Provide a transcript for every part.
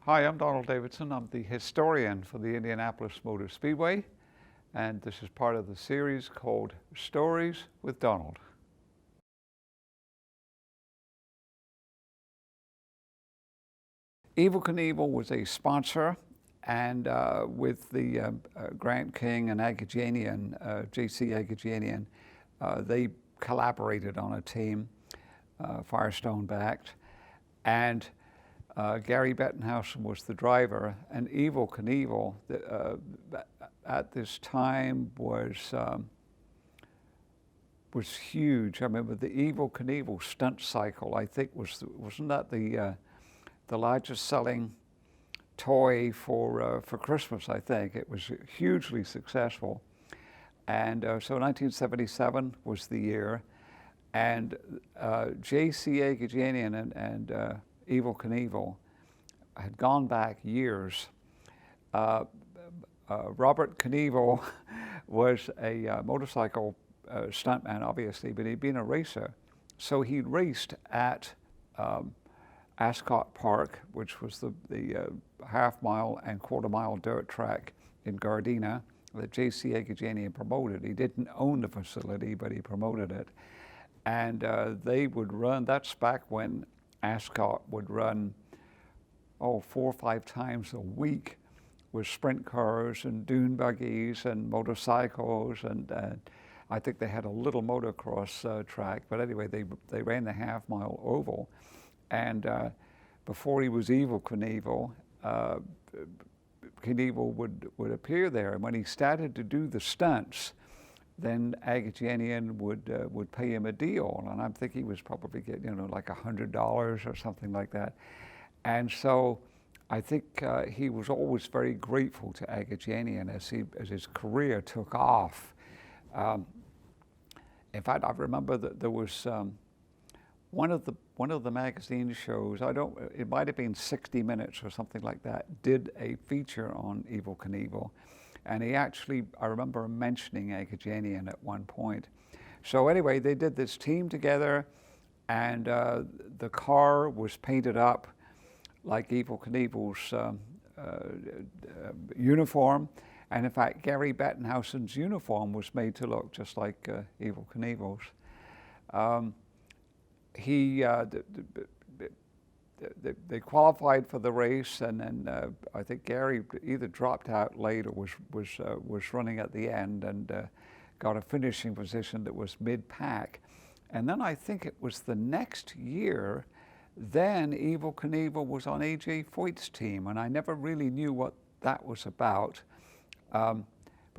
Hi, I'm Donald Davidson. I'm the historian for the Indianapolis Motor Speedway, and this is part of the series called Stories with Donald. Evel Knievel was a sponsor, and with the Grant King and Agajanian, J.C. Agajanian, they collaborated on a team, Firestone-backed, and Gary Bettenhausen was the driver, and Evel Knievel at this time was huge. I remember the Evel Knievel stunt cycle, I think wasn't that the largest selling toy for Christmas, I think. It was hugely successful. And so 1977 was the year, and J.C. Agajanian and Evel Knievel had gone back years. Robert Knievel was a motorcycle stuntman, obviously, but he'd been a racer. So he'd raced at Ascot Park, which was the half-mile and quarter-mile dirt track in Gardena that J.C. Agajanian promoted. He didn't own the facility, but he promoted it. And they would run, that's back when Ascot would run, 4 or 5 times a week with sprint cars and dune buggies and motorcycles, and I think they had a little motocross track, but anyway, they ran the half-mile oval. And before he was Evel Knievel, Knievel would appear there, and when he started to do the stunts, then Agajanian would pay him a deal, and I'm thinking he was probably getting, like $100 or something like that. And so I think he was always very grateful to Agajanian as his career took off. In fact, I remember that there was one of the magazine shows, it might have been 60 Minutes or something like that, did a feature on Evel Knievel. And he actually, I remember him mentioning Agajanian at one point. So anyway, they did this team together, and the car was painted up like Evel Knievel's uniform. And in fact, Gary Bettenhausen's uniform was made to look just like Evel Knievel's. They qualified for the race, and then I think Gary either dropped out late or was running at the end, and got a finishing position that was mid-pack. And then I think it was the next year, then Evel Knievel was on A.J. Foyt's team, and I never really knew what that was about. But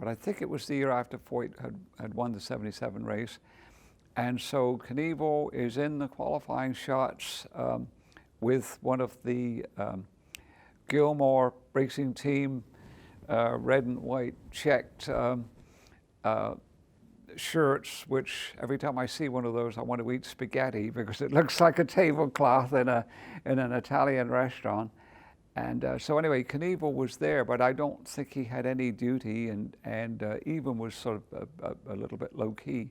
I think it was the year after Foyt had won the 77 race. And so Knievel is in the qualifying shots with one of the Gilmore racing team red and white checked shirts, which every time I see one of those, I want to eat spaghetti because it looks like a tablecloth in an Italian restaurant. And so anyway, Knievel was there, but I don't think he had any duty, and even was sort of a little bit low-key.